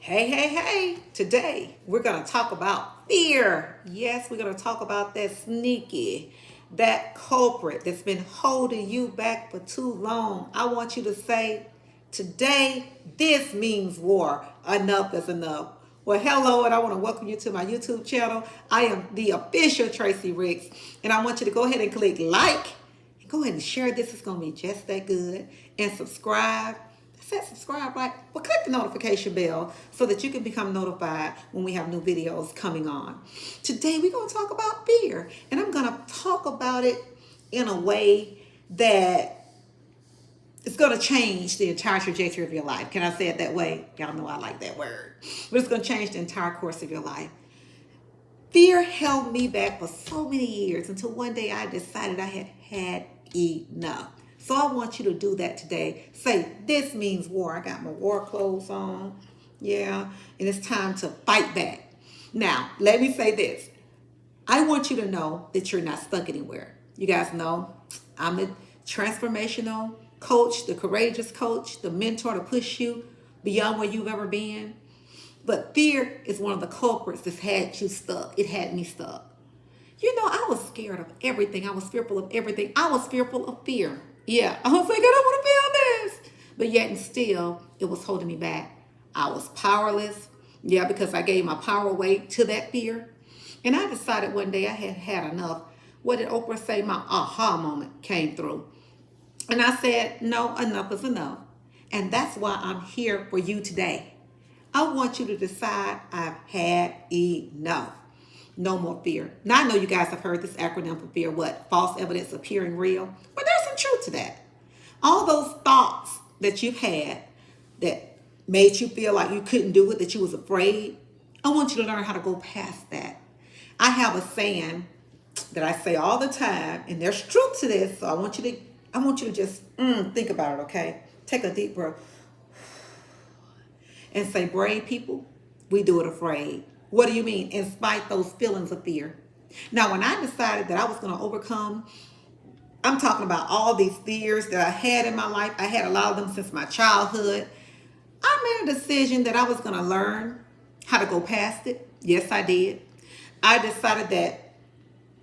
Hey, hey, hey. Today we're going to talk about fear. Yes, we're going to talk about that sneaky, that culprit that's been holding you back for too long. I want you to say, today, this means war. Enough is enough. Well, hello, and I want to welcome you to my YouTube channel. I am the official Tracy Ricks, and I want you to go ahead and click like, and go ahead and share this. It's going to be just that good. And subscribe. Set subscribe, right? Well, click the notification bell so that you can become notified when we have new videos coming on. Today, we're going to talk about fear, and I'm going to talk about it in a way that it's going to change the entire trajectory of your life. Can I say it that way? Y'all know I like that word. But it's going to change the entire course of your life. Fear held me back for so many years until one day I decided I had had enough. So I want you to do that today. Say, this means war. I got my war clothes on. Yeah. And it's time to fight back. Now, let me say this. I want you to know that you're not stuck anywhere. You guys know I'm the transformational coach, the courageous coach, the mentor to push you beyond where you've ever been. But fear is one of the culprits that's had you stuck. It had me stuck. You know, I was scared of everything. I was fearful of everything. I was fearful of fear. Yeah, I was like, I don't want to feel this. But yet and still, it was holding me back. I was powerless. Yeah, because I gave my power away to that fear. And I decided one day I had had enough. What did Oprah say? My aha moment came through. And I said, no, enough is enough. And that's why I'm here for you today. I want you to decide I've had enough. No more fear. Now, I know you guys have heard this acronym for fear. What? False evidence appearing real. But there's some truth to that. All those thoughts that you've had that made you feel like you couldn't do it, that you was afraid, I want you to learn how to go past that. I have a saying that I say all the time, and there's truth to this. So I want you to just think about it, okay? Take a deep breath and say, brave people, we do it afraid. What do you mean? In spite those feelings of fear. Now, when I decided that I was going to overcome, I'm talking about all these fears that I had in my life. I had a lot of them since my childhood. I made a decision that I was going to learn how to go past it. Yes, I did. I decided that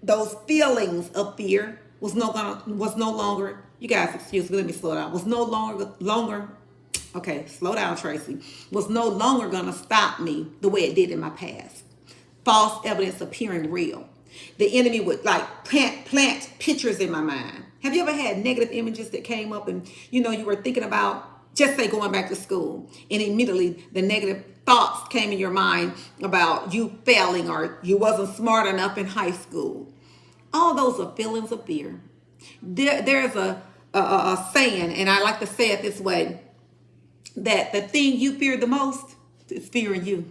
those feelings of fear was no longer, you guys excuse me, let me slow down, was no longer, okay, slow down, Tracy, was no longer going to stop me the way it did in my past. False evidence appearing real. The enemy would like plant pictures in my mind. Have you ever had negative images that came up and you were thinking about, just say, going back to school, and immediately the negative thoughts came in your mind about you failing or you wasn't smart enough in high school. All those are feelings of fear. There's a saying, and I like to say it this way, that the thing you fear the most is fearing you.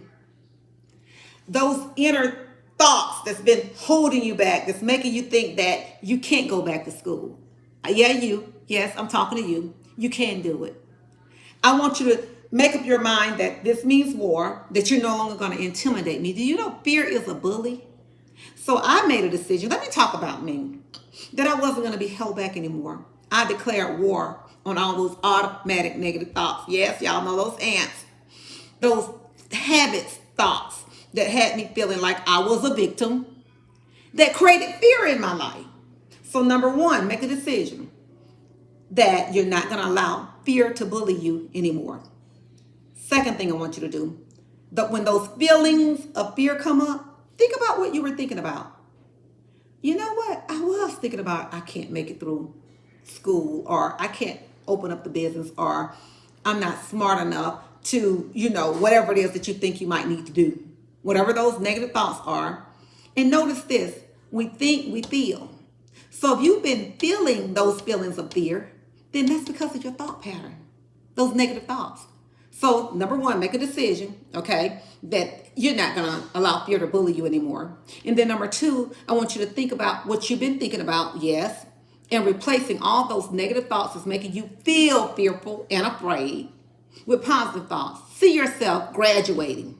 Those inner thoughts that's been holding you back, that's making you think that you can't go back to school. Yes, I'm talking to you. You can do it. I want you to make up your mind that this means war, that you're no longer going to intimidate me. Do you know fear is a bully? So I made a decision. Let me talk about me. That I wasn't going to be held back anymore. I declared war on all those automatic negative thoughts. Yes, y'all know those ants. Those habits, thoughts that had me feeling like I was a victim, that created fear in my life. So number one, make a decision that you're not going to allow fear to bully you anymore. Second thing I want you to do, that when those feelings of fear come up, think about what you were thinking about. You know what? I was thinking about I can't make it through school, or I can't open up the business, or I'm not smart enough to, whatever it is that you think you might need to do. Whatever those negative thoughts are. And notice this, we think, we feel. So if you've been feeling those feelings of fear, then that's because of your thought pattern, those negative thoughts. So number one, make a decision, okay, that you're not going to allow fear to bully you anymore. And then number two, I want you to think about what you've been thinking about, yes, and replacing all those negative thoughts that's making you feel fearful and afraid with positive thoughts. See yourself graduating.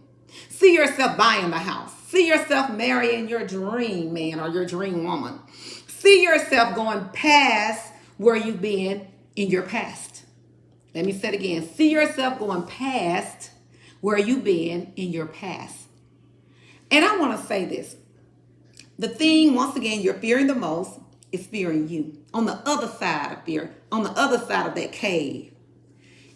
See yourself buying the house. See yourself marrying your dream man or your dream woman. See yourself going past where you've been in your past. Let me say it again. See yourself going past where you've been in your past. And I want to say this. The thing, once again, you're fearing the most is fearing you. On the other side of fear, on the other side of that cave,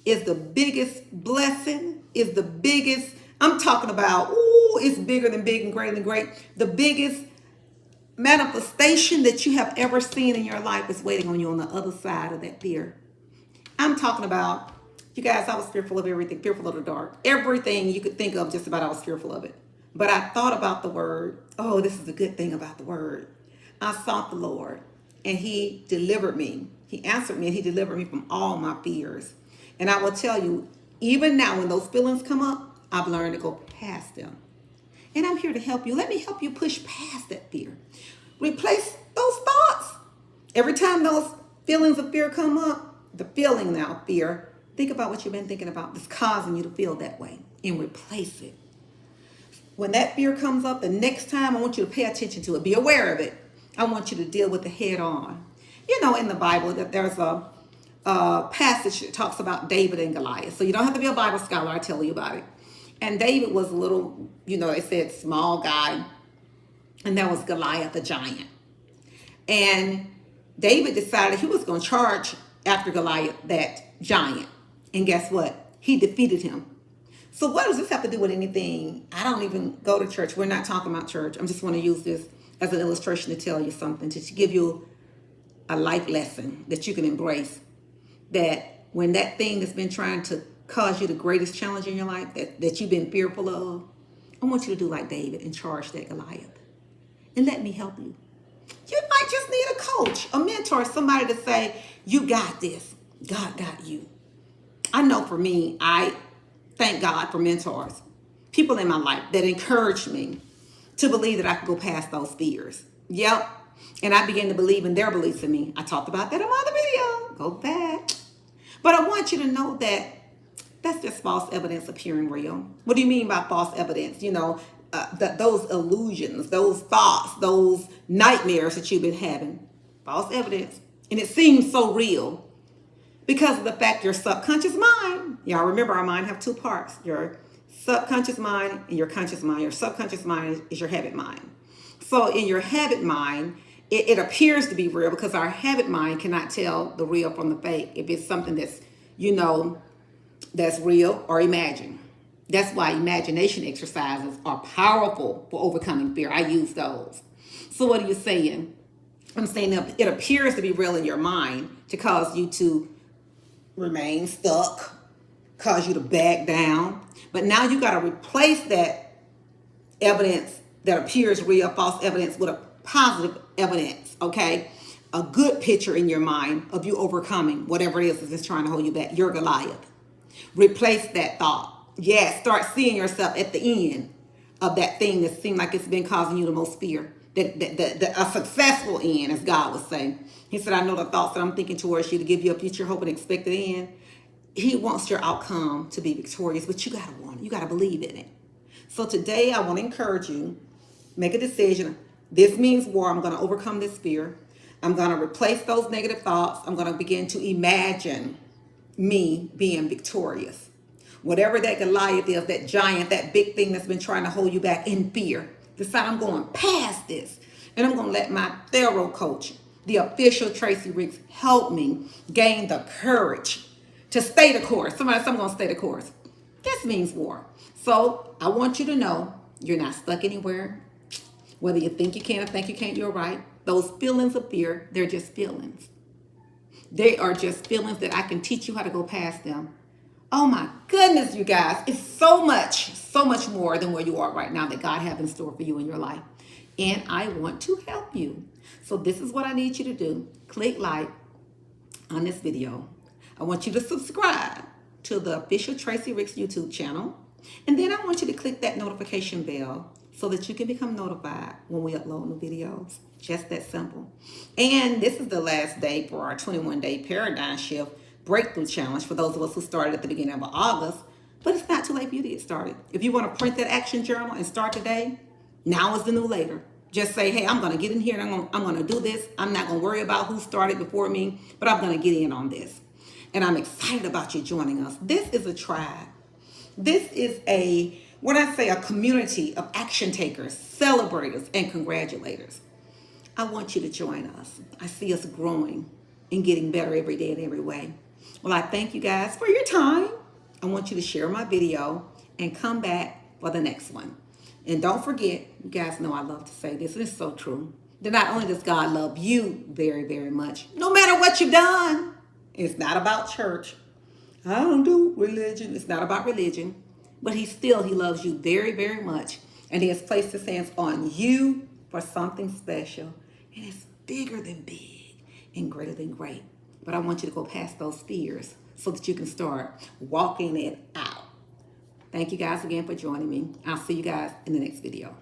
is the biggest blessing, is the biggest, I'm talking about, ooh, it's bigger than big and greater than great. The biggest manifestation that you have ever seen in your life is waiting on you on the other side of that fear. I'm talking about, you guys, I was fearful of everything, fearful of the dark. Everything you could think of, just about, I was fearful of it. But I thought about the word. Oh, this is the good thing about the word. I sought the Lord and he delivered me. He answered me and he delivered me from all my fears. And I will tell you, even now when those feelings come up, I've learned to go past them. And I'm here to help you. Let me help you push past that fear. Replace those thoughts. Every time those feelings of fear come up, the feeling now, fear, think about what you've been thinking about that's causing you to feel that way and replace it. When that fear comes up, the next time I want you to pay attention to it. Be aware of it. I want you to deal with it head on. You know, in the Bible, that there's a passage that talks about David and Goliath. So you don't have to be a Bible scholar. I tell you about it. And David was a little, they said small guy. And there was Goliath, a giant. And David decided he was going to charge after Goliath, that giant. And guess what? He defeated him. So what does this have to do with anything? I don't even go to church. We're not talking about church. I just want to use this as an illustration to tell you something, to give you a life lesson that you can embrace. That when that thing that's been trying to cause you the greatest challenge in your life, that you've been fearful of, I want you to do like David and charge that Goliath. And let me help you. You might just need a coach, a mentor, somebody to say, you got this. God got you. I know for me, I thank God for mentors, people in my life that encouraged me to believe that I could go past those fears. Yep. And I began to believe in their beliefs in me. I talked about that in my other video. Go back. But I want you to know that that's just false evidence appearing real. What do you mean by false evidence? Those illusions, those thoughts, those nightmares that you've been having. False evidence. And it seems so real because of the fact your subconscious mind, y'all remember our mind have two parts, your subconscious mind and your conscious mind. Your subconscious mind is your habit mind. So in your habit mind, it appears to be real because our habit mind cannot tell the real from the fake if it's something that's, that's real or imagined. That's why imagination exercises are powerful for overcoming fear. I use those. So what are you saying? I'm saying that it appears to be real in your mind to cause you to remain stuck, cause you to back down. But now you got to replace that evidence that appears real, false evidence, with a positive evidence, okay? A good picture in your mind of you overcoming whatever it is that's trying to hold you back. You're Goliath. Replace that thought. Yes, start seeing yourself at the end of that thing that seemed like it's been causing you the most fear. A successful end, as God was saying. He said, I know the thoughts that I'm thinking towards you to give you a future hope and expected end. He wants your outcome to be victorious, but you got to want it. You got to believe in it. So today I want to encourage you, make a decision. This means war. I'm going to overcome this fear. I'm going to replace those negative thoughts. I'm going to begin to imagine me being victorious. Whatever that Goliath is, that giant, that big thing that's been trying to hold you back in fear, decide I'm going past this. And I'm going to let my thorough coach, the official Tracy Ricks, help me gain the courage to stay the course. I'm going to stay the course. This means war. So I want you to know you're not stuck anywhere. Whether you think you can or think you can't, you're right. Those feelings of fear, they're just feelings. They are just feelings that I can teach you how to go past them. Oh my goodness, you guys. It's so much more than where you are right now that God has in store for you in your life. And I want to help you. So this is what I need you to do. Click like on this video. I want you to subscribe to the official Tracy Ricks YouTube channel. And then I want you to click that notification bell so that you can become notified when we upload new videos. Just that simple. And this is the last day for our 21-day paradigm shift breakthrough challenge for those of us who started at the beginning of August. But it's not too late for you to get started. If you want to print that action journal and start today, now is the new later. Just say, hey, I'm going to get in here and I'm going to do this. I'm not going to worry about who started before me, but I'm going to get in on this. And I'm excited about you joining us. This is a tribe. This is when I say a community of action takers, celebrators, and congratulators. I want you to join us. I see us growing and getting better every day in every way. Well, I thank you guys for your time. I want you to share my video and come back for the next one. And don't forget, you guys know I love to say this, and it's so true, that not only does God love you very, very much, no matter what you've done, it's not about church. I don't do religion. It's not about religion. But he loves you very, very much. And he has placed his hands on you for something special. And it's bigger than big and greater than great. But I want you to go past those fears so that you can start walking it out. Thank you guys again for joining me. I'll see you guys in the next video.